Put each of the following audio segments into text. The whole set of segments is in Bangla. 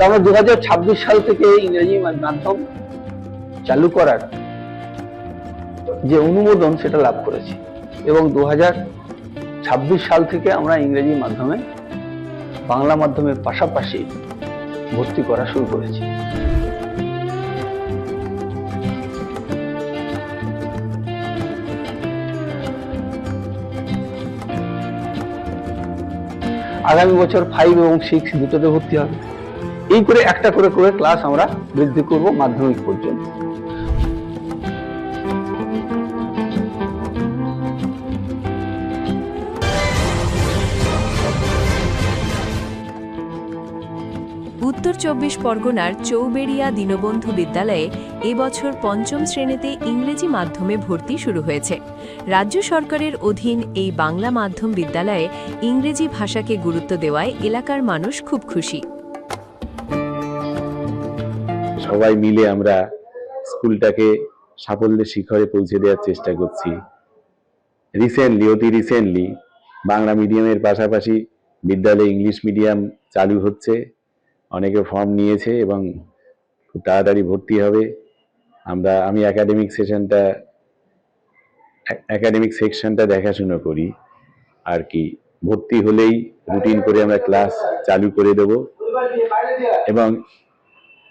আমরা 2026 সাল থেকে ইংরেজি মাধ্যম চালু করার যে অনুমোদন সেটা লাভ করেছি এবং 2026 সাল থেকে আমরা ইংরেজি মাধ্যমে বাংলা মাধ্যমের পাশাপাশি ভর্তি করা শুরু করেছি। আগামী বছর 5 এবং 6 দুটোতে ভর্তি হবে। এই করে একটা করে ক্লাস আমরা বৃদ্ধি করব মাধ্যমিক পর্যন্ত। উত্তর 24 পরগনার চৌবেড়িয়া দীনবন্ধু বিদ্যালয়ে এবছর 5ম শ্রেণীতে ইংরেজি মাধ্যমে ভর্তি শুরু হয়েছে। রাজ্য সরকারের অধীন এই বাংলা মাধ্যম বিদ্যালয়ে ইংরেজি ভাষাকে গুরুত্ব দেওয়ায় এলাকার মানুষ খুব খুশি। সবাই মিলে আমরা স্কুলটাকে সাফল্যের শিখরে পৌঁছে দেওয়ার চেষ্টা করছি। অতি রিসেন্টলি বাংলা মিডিয়ামের পাশাপাশি বিদ্যালয়ে ইংলিশ মিডিয়াম চালু হচ্ছে। অনেকে ফর্ম নিয়েছে এবং খুব তাড়াতাড়ি ভর্তি হবে। আমি একাডেমিক সেকশনটা দেখাশুনো করি আর কি। ভর্তি হলেই রুটিন করে আমরা ক্লাস চালু করে দেব এবং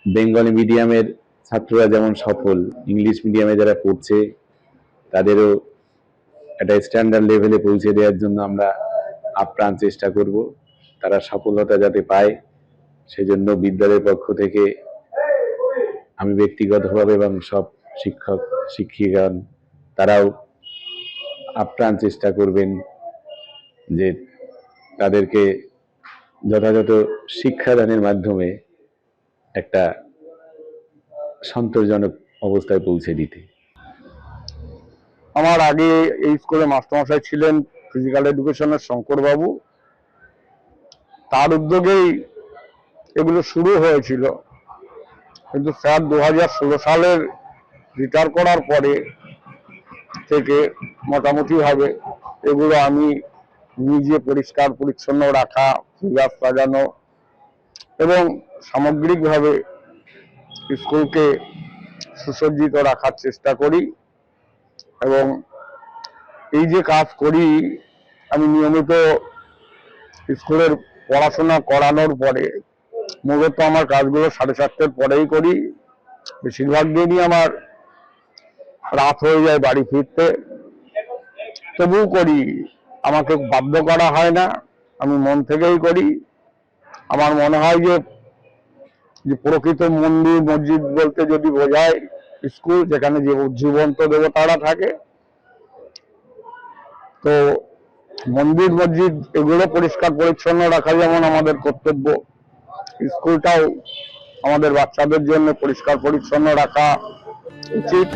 বেঙ্গলি মিডিয়ামের ছাত্ররা যেমন সফল, ইংলিশ মিডিয়ামে যারা পড়ছে তাদেরও একটা স্ট্যান্ডার্ড লেভেলে পৌঁছে দেওয়ার জন্য আমরা আপ্রাণ চেষ্টা করব। তারা সফলতা যাতে পায় সেজন্য বিদ্যালয়ের পক্ষ থেকে আমি ব্যক্তিগতভাবে এবং সব শিক্ষক শিক্ষিকাগণ তারাও আপ্রাণ চেষ্টা করবেন যে তাদেরকে যথাযথ শিক্ষাদানের মাধ্যমে একটা সন্তোষজনক অবস্থায় পৌঁছে দিতে। আমার আগে এই স্কুলে মাস্টারমশাই ছিলেন ফিজিক্যাল এডুকেশনের শঙ্করবাবু। তার উদ্যোগেই এগুলো শুরু হয়েছিল, কিন্তু স্যার 2016 সালের রিটায়ার করার পরে থেকে মোটামুটিভাবে এগুলো আমি নিজে পরিষ্কার পরিচ্ছন্ন রাখা, ফুল গাছ লাগানো এবং সামগ্রিকভাবে স্কুলকে সুসজ্জিত রাখার চেষ্টা করি। এবং এই যে কাজ করি, আমি নিয়মিত স্কুলের পড়াশোনা করানোর পরে মূলত আমার কাজগুলো 4:30টার পরেই করি। বেশিরভাগ দিনই আমার রাত হয়ে যায় বাড়ি ফিরতে, তবুও করি। আমাকে বাধ্য করা হয় না, আমি মন থেকেই করি। আমার মনে হয় যে প্রকৃত মন্দির মসজিদ বলতে যদি বোঝায় স্কুল, যেখানে যে জীবন্ত দেবতারা থাকে, তো মন্দির মসজিদ এগুলো পরিষ্কার পরিচ্ছন্ন রাখা যেমন আমাদের কর্তব্য, স্কুলটাও আমাদের বাচ্চাদের জন্য পরিষ্কার পরিচ্ছন্ন রাখা উচিত।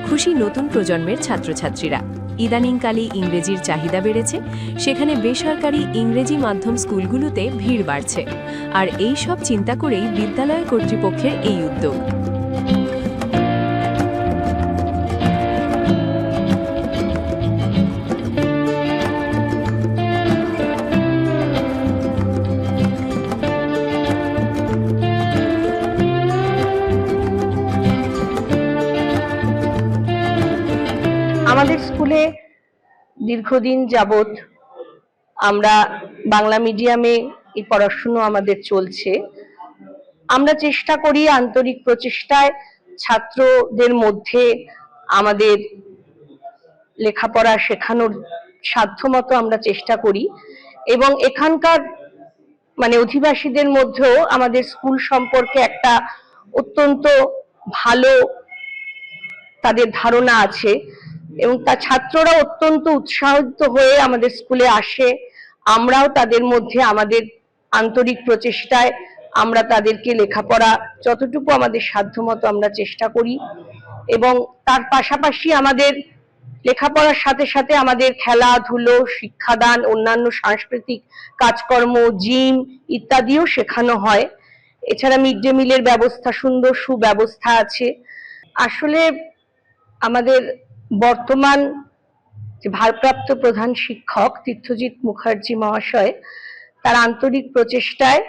খুশি নতুন প্রজন্মের ছাত্রছাত্রীরা। ইদানিংকালে ইংরেজির চাহিদা বেড়েছে, সেখানে বেসরকারি ইংরেজি মাধ্যম স্কুলগুলোতে ভিড় বাড়ছে। আর এই সব চিন্তা করেই বিদ্যালয় কর্তৃপক্ষের এই উদ্যোগ। আমাদের স্কুলে দীর্ঘদিন যাবত আমরা বাংলা মিডিয়ামে এই পড়াশুনো আমাদের চলছে। আমরা চেষ্টা করি আন্তরিক প্রচেষ্টায় ছাত্রদের মধ্যে আমাদের লেখাপড়া শেখানোর সাধ্যমতো আমরা চেষ্টা করি এবং এখানকার অধিবাসীদের মধ্যেও আমাদের স্কুল সম্পর্কে একটা অত্যন্ত ভালো তাদের ধারণা আছে এবং তা ছাত্ররা অত্যন্ত উৎসাহিত হয়ে আমাদের স্কুলে আসে। আমরাও তাদের মধ্যে আমাদের আন্তরিক প্রচেষ্টায় আমরা তাদেরকে লেখাপড়া যতটুকু আমাদের সাধ্যমতো আমরা চেষ্টা করি এবং তার পাশাপাশি আমাদের লেখাপড়ার সাথে সাথে আমাদের খেলাধুলো, শিক্ষাদান, অন্যান্য সাংস্কৃতিক কাজকর্ম, জিম ইত্যাদিও শেখানো হয়। এছাড়া মিড ডে মিলের ব্যবস্থা, সুন্দর সুব্যবস্থা আছে। আসলে আমাদের বর্তমান যে ভারপ্রাপ্ত প্রধান শিক্ষক তীর্থজিৎ মুখার্জি মহাশয়, তার আন্তরিক প্রচেষ্টায়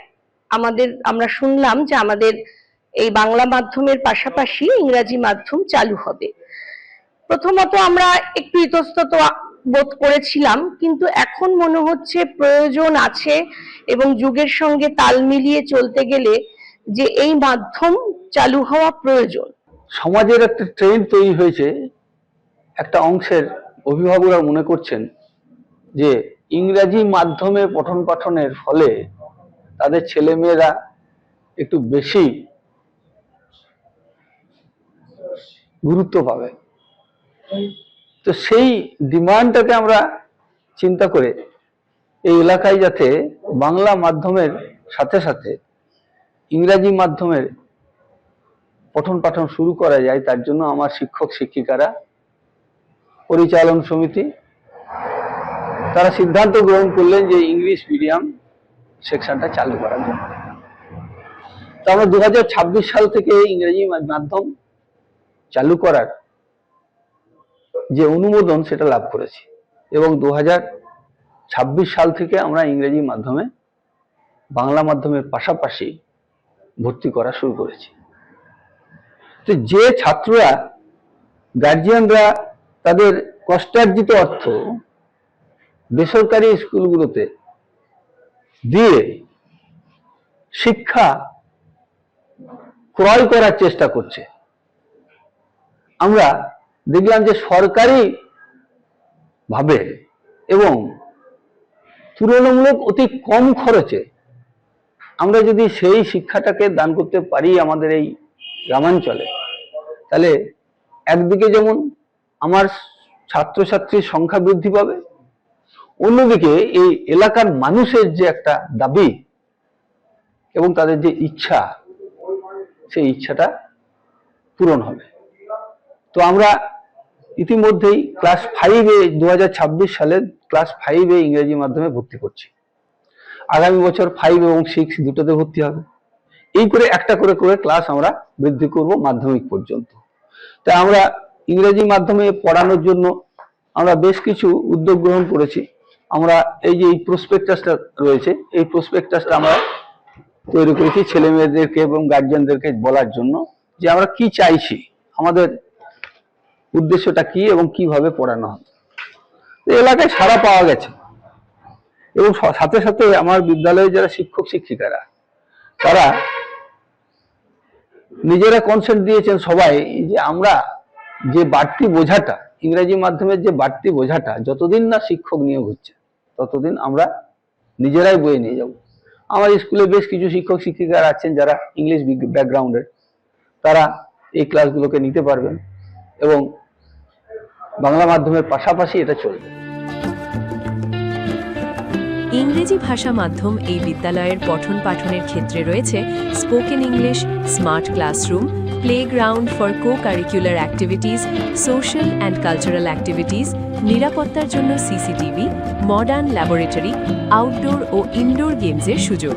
আমরা শুনলাম যে আমাদের এই বাংলা মাধ্যমের পাশাপাশি ইংরাজি মাধ্যম চালু হবে। প্রথমত আমরা একটু ইতস্তত বোধ করেছিলাম, কিন্তু এখন মনে হচ্ছে প্রয়োজন আছে এবং যুগের সঙ্গে তাল মিলিয়ে চলতে গেলে যে এই মাধ্যম চালু হওয়া প্রয়োজন। সমাজের একটা ট্রেন্ড তৈরি হয়েছে, একটা অংশের অভিভাবকরা মনে করছেন যে ইংরাজি মাধ্যমে পঠন পাঠনের ফলে তাদের ছেলেমেয়েরা একটু বেশি গুরুত্ব পাবে। তো সেই ডিমান্ডটাকে আমরা চিন্তা করে এই এলাকায় যাতে বাংলা মাধ্যমের সাথে সাথে ইংরাজি মাধ্যমের পঠন পাঠন শুরু করা যায়, তার জন্য আমার শিক্ষক শিক্ষিকারা, পরিচালন সমিতি, তারা সিদ্ধান্ত গ্রহণ করলেন যে ইংলিশ মিডিয়াম সেকশনটা চালু করার জন্য। তো আমরা 2026 সাল থেকে ইংরেজি মাধ্যম চালু করার যে অনুমোদন সেটা লাভ করেছি এবং 2026 সাল থেকে আমরা ইংরেজি মাধ্যমে বাংলা মাধ্যমের পাশাপাশি ভর্তি করা শুরু করেছি। তো যে ছাত্ররা, গার্জিয়ানরা তাদের কষ্টার্জিত অর্থ বেসরকারি স্কুলগুলোতে দিয়ে শিক্ষা ক্রয় করার চেষ্টা করছে, আমরা দেখলাম যে সরকারি ভাবে এবং তুলনামূলক অতি কম খরচে আমরা যদি সেই শিক্ষাটাকে দান করতে পারি আমাদের এই গ্রামাঞ্চলে, তাহলে একদিকে যেমন আমার ছাত্রছাত্রীর সংখ্যা বৃদ্ধি পাবে, অন্যদিকে এই এলাকার মানুষের যে একটা দাবি এবং তাদের যে ইচ্ছা, সেই ইচ্ছাটা পূরণ হবে। তো আমরা ইতিমধ্যেই ক্লাস 5-এ 2026 সালে ক্লাস 5-এ ইংরেজি মাধ্যমে ভর্তি করছি। আগামী বছর 5 এবং 6 দুটোতে ভর্তি হবে। এই করে একটা করে করে ক্লাস আমরা বৃদ্ধি করব মাধ্যমিক পর্যন্ত। তাই আমরা ইংরেজি মাধ্যমে পড়ানোর জন্য আমরা বেশ কিছু উদ্যোগ গ্রহণ করেছি। আমরা এই যে এই প্রসপেক্টাসটা রয়েছে, এই প্রসপেক্টাসটা আমরা তৈরি করেছি ছেলে মেয়েদেরকে এবং গার্জিয়ানদেরকে বলার জন্য যে আমরা কি চাইছি, আমাদের উদ্দেশ্যটা কি এবং কিভাবে পড়ানো হবে। এলাকায় সাড়া পাওয়া গেছে এবং সাথে সাথে আমার বিদ্যালয়ে যারা শিক্ষক শিক্ষিকারা, তারা নিজেরা কনসেন্ট দিয়েছেন সবাই যে আমরা যে বাড়তি বোঝাটা, ইংরেজি মাধ্যমের যে বাড়তি বোঝাটা, যতদিন না শিক্ষক নিয়োগ হচ্ছে ততদিন আমরা নিজেরাই বয়ে নিয়ে যাব। আমার স্কুলে বেশ কিছু শিক্ষক শিক্ষিকারা আছেন যারা ইংলিশ ব্যাকগ্রাউন্ডের, তারা এই ক্লাসগুলোকে নিতে পারবেন এবং বাংলা মাধ্যমের পাশাপাশি এটা চলবে। ইংরেজি ভাষা মাধ্যম এই বিদ্যালয়ের পঠন পাঠনের ক্ষেত্রে রয়েছে spoken English, smart classroom, playground for co-curricular activities, social and cultural activities, নিরাপত্তার জন্য সিসিটিভি, মডার্ন ল্যাবরেটরি, আউটডোর ও ইনডোর গেমসের সুযোগ।